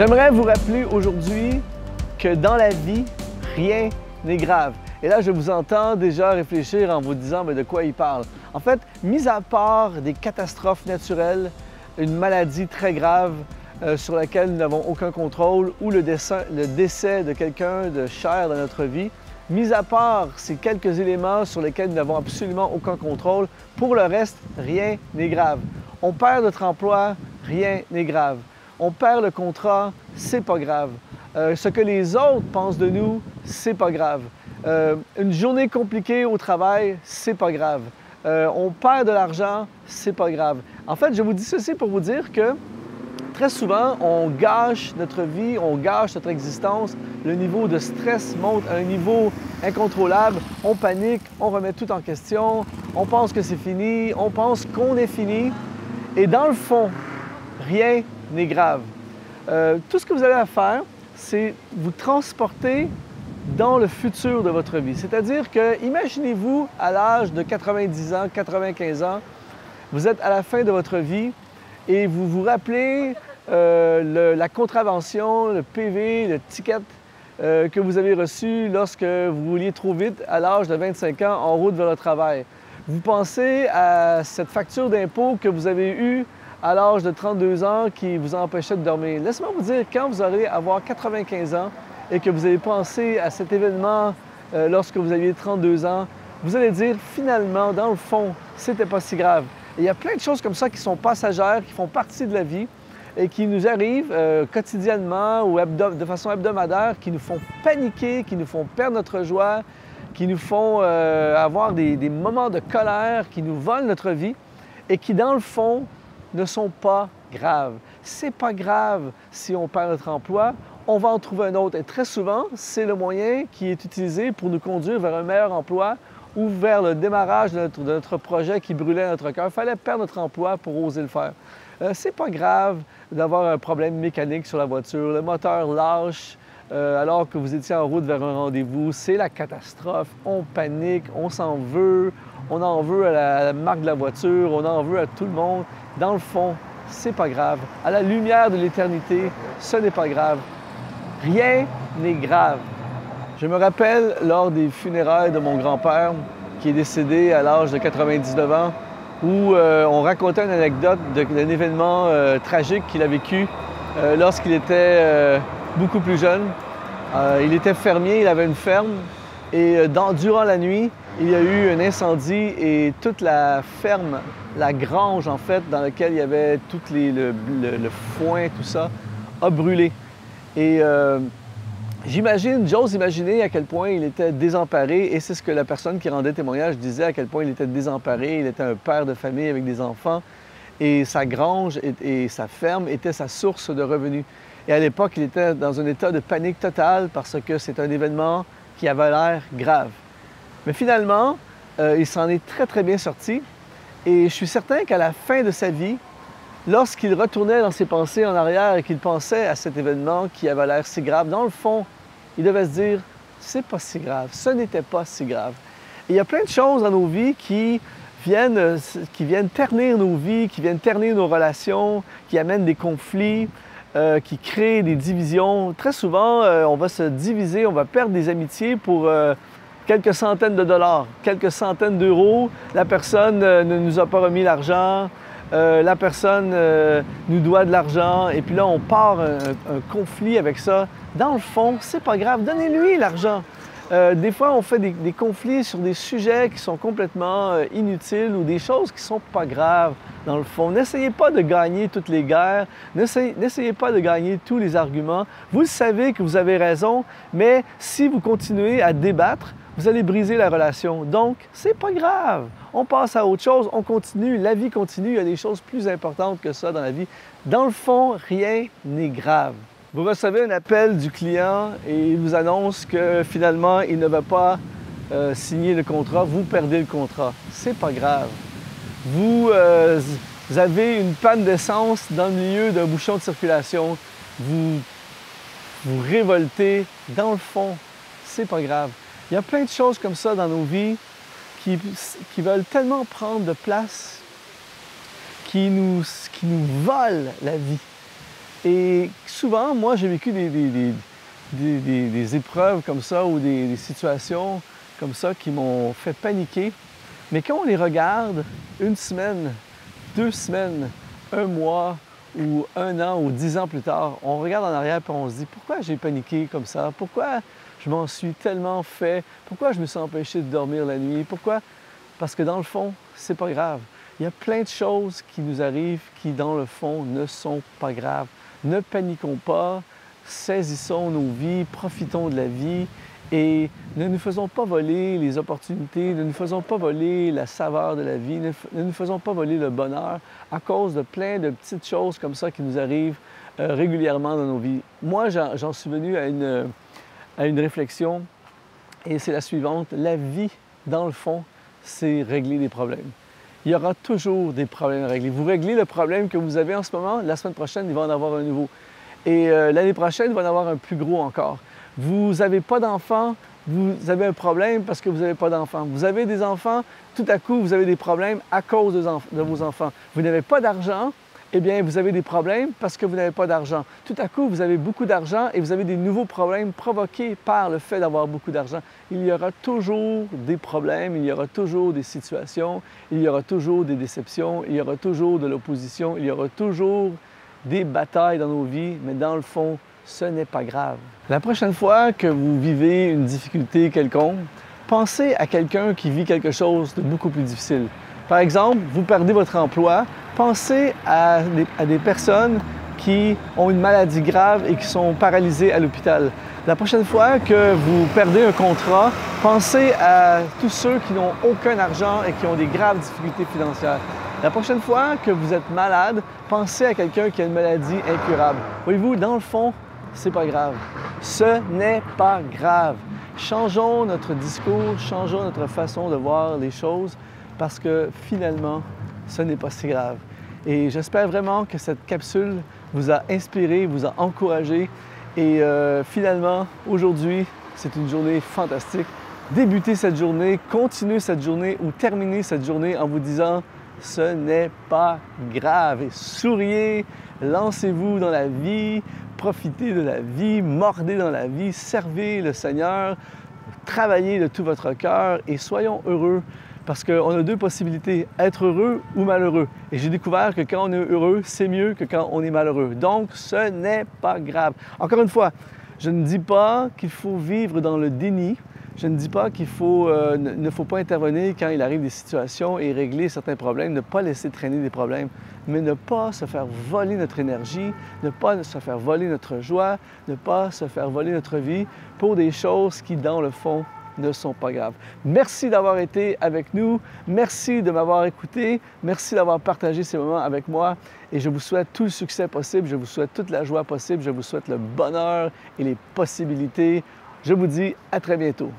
J'aimerais vous rappeler aujourd'hui que dans la vie, rien n'est grave. Et là, je vous entends déjà réfléchir en vous disant mais de quoi il parle. En fait, mis à part des catastrophes naturelles, une maladie très grave sur laquelle nous n'avons aucun contrôle ou le décès de quelqu'un de cher dans notre vie, mis à part ces quelques éléments sur lesquels nous n'avons absolument aucun contrôle, pour le reste, rien n'est grave. On perd notre emploi, rien n'est grave. On perd le contrat, c'est pas grave. Ce que les autres pensent de nous, c'est pas grave. Une journée compliquée au travail, c'est pas grave. On perd de l'argent, c'est pas grave. En fait, je vous dis ceci pour vous dire que très souvent, on gâche notre vie, on gâche notre existence. Le niveau de stress monte à un niveau incontrôlable. On panique, on remet tout en question, on pense que c'est fini, on pense qu'on est fini. Et dans le fond, rien n'est grave. Tout ce que vous avez à faire, c'est vous transporter dans le futur de votre vie. C'est-à-dire que, imaginez-vous à l'âge de 90 ans, 95 ans, vous êtes à la fin de votre vie et vous vous rappelez la contravention, le PV, le ticket que vous avez reçu lorsque vous vouliez trop vite à l'âge de 25 ans en route vers le travail. Vous pensez à cette facture d'impôt que vous avez eue à l'âge de 32 ans qui vous empêchait de dormir. Laissez-moi vous dire, quand vous allez avoir 95 ans et que vous avez pensé à cet événement lorsque vous aviez 32 ans, vous allez dire, finalement, dans le fond, c'était pas si grave. Et il y a plein de choses comme ça qui sont passagères, qui font partie de la vie et qui nous arrivent quotidiennement ou de façon hebdomadaire, qui nous font paniquer, qui nous font perdre notre joie, qui nous font avoir des moments de colère, qui nous volent notre vie et qui, dans le fond, ne sont pas graves. C'est pas grave si on perd notre emploi, on va en trouver un autre. Et très souvent, c'est le moyen qui est utilisé pour nous conduire vers un meilleur emploi ou vers le démarrage de notre projet qui brûlait notre cœur. Il fallait perdre notre emploi pour oser le faire. C'est pas grave d'avoir un problème mécanique sur la voiture, le moteur lâche alors que vous étiez en route vers un rendez-vous. C'est la catastrophe, on panique, on s'en veut, on en veut à la marque de la voiture, on en veut à tout le monde. Dans le fond, c'est pas grave. À la lumière de l'éternité, ce n'est pas grave. Rien n'est grave. Je me rappelle lors des funérailles de mon grand-père, qui est décédé à l'âge de 99 ans, où on racontait une anecdote d'un événement tragique qu'il a vécu lorsqu'il était beaucoup plus jeune. Il était fermier, il avait une ferme, et durant la nuit, il y a eu un incendie et toute la ferme, la grange en fait, dans laquelle il y avait tout le foin, tout ça, a brûlé. Et j'ose imaginer à quel point il était désemparé, et c'est ce que la personne qui rendait témoignage disait, à quel point il était désemparé. Il était un père de famille avec des enfants, et sa grange et sa ferme étaient sa source de revenus. Et à l'époque, il était dans un état de panique totale parce que c'est un événement qui avait l'air grave. Mais finalement, il s'en est très, très bien sorti. Et je suis certain qu'à la fin de sa vie, lorsqu'il retournait dans ses pensées en arrière et qu'il pensait à cet événement qui avait l'air si grave, dans le fond, il devait se dire « c'est pas si grave, ce n'était pas si grave ». Et il y a plein de choses dans nos vies qui viennent ternir nos vies, qui viennent ternir nos relations, qui amènent des conflits, qui créent des divisions. Très souvent, on va se diviser, on va perdre des amitiés pour quelques centaines de dollars, quelques centaines d'euros. La personne ne nous a pas remis l'argent, la personne nous doit de l'argent, et puis là, on part un conflit avec ça. Dans le fond, c'est pas grave, donnez-lui l'argent. Des fois, on fait des conflits sur des sujets qui sont complètement inutiles ou des choses qui sont pas graves, dans le fond. N'essayez pas de gagner toutes les guerres, n'essayez pas de gagner tous les arguments. Vous le savez que vous avez raison, mais si vous continuez à débattre, vous allez briser la relation. Donc, c'est pas grave. On passe à autre chose, on continue, la vie continue, il y a des choses plus importantes que ça dans la vie. Dans le fond, rien n'est grave. Vous recevez un appel du client et il vous annonce que finalement, il ne va pas signer le contrat, vous perdez le contrat. C'est pas grave. Vous avez une panne d'essence dans le milieu d'un bouchon de circulation, vous révoltez. Dans le fond, c'est pas grave. Il y a plein de choses comme ça dans nos vies qui veulent tellement prendre de place, qui nous volent la vie. Et souvent, moi, j'ai vécu des épreuves comme ça ou des situations comme ça qui m'ont fait paniquer. Mais quand on les regarde une semaine, 2 semaines, un mois ou 1 an ou 10 ans plus tard, on regarde en arrière et on se dit « Pourquoi j'ai paniqué comme ça? Pourquoi je m'en suis tellement fait? Pourquoi je me suis empêché de dormir la nuit? Pourquoi? » Parce que dans le fond, c'est pas grave. Il y a plein de choses qui nous arrivent qui, dans le fond, ne sont pas graves. Ne paniquons pas, saisissons nos vies, profitons de la vie et ne nous faisons pas voler les opportunités, ne nous faisons pas voler la saveur de la vie, ne nous faisons pas voler le bonheur à cause de plein de petites choses comme ça qui nous arrivent régulièrement dans nos vies. Moi, j'en suis venu à une réflexion et c'est la suivante. La vie, dans le fond, c'est régler des problèmes. Il y aura toujours des problèmes à régler. Vous réglez le problème que vous avez en ce moment, la semaine prochaine, il va en avoir un nouveau. Et l'année prochaine, il va en avoir un plus gros encore. Vous n'avez pas d'enfants, vous avez un problème parce que vous n'avez pas d'enfants. Vous avez des enfants, tout à coup, vous avez des problèmes à cause de vos enfants. Vous n'avez pas d'argent, eh bien, vous avez des problèmes parce que vous n'avez pas d'argent. Tout à coup, vous avez beaucoup d'argent et vous avez des nouveaux problèmes provoqués par le fait d'avoir beaucoup d'argent. Il y aura toujours des problèmes, il y aura toujours des situations, il y aura toujours des déceptions, il y aura toujours de l'opposition, il y aura toujours des batailles dans nos vies, mais dans le fond, ce n'est pas grave. La prochaine fois que vous vivez une difficulté quelconque, pensez à quelqu'un qui vit quelque chose de beaucoup plus difficile. Par exemple, vous perdez votre emploi, pensez à des personnes qui ont une maladie grave et qui sont paralysées à l'hôpital. La prochaine fois que vous perdez un contrat, pensez à tous ceux qui n'ont aucun argent et qui ont des graves difficultés financières. La prochaine fois que vous êtes malade, pensez à quelqu'un qui a une maladie incurable. Voyez-vous, dans le fond, c'est pas grave. Ce n'est pas grave. Changeons notre discours, changeons notre façon de voir les choses parce que finalement, ce n'est pas si grave. Et j'espère vraiment que cette capsule vous a inspiré, vous a encouragé. Et finalement, aujourd'hui, c'est une journée fantastique. Débutez cette journée, continuez cette journée ou terminez cette journée en vous disant « ce n'est pas grave » et souriez, lancez-vous dans la vie, profitez de la vie, mordez dans la vie, servez le Seigneur, travaillez de tout votre cœur et soyons heureux. Parce qu'on a deux possibilités, être heureux ou malheureux. Et j'ai découvert que quand on est heureux, c'est mieux que quand on est malheureux. Donc, ce n'est pas grave. Encore une fois, je ne dis pas qu'il faut vivre dans le déni. Je ne dis pas qu'il ne faut pas intervenir quand il arrive des situations et régler certains problèmes, ne pas laisser traîner des problèmes, mais ne pas se faire voler notre énergie, ne pas se faire voler notre joie, ne pas se faire voler notre vie pour des choses qui, dans le fond, ne sont pas graves. Merci d'avoir été avec nous. Merci de m'avoir écouté. Merci d'avoir partagé ces moments avec moi. Et je vous souhaite tout le succès possible. Je vous souhaite toute la joie possible. Je vous souhaite le bonheur et les possibilités. Je vous dis à très bientôt.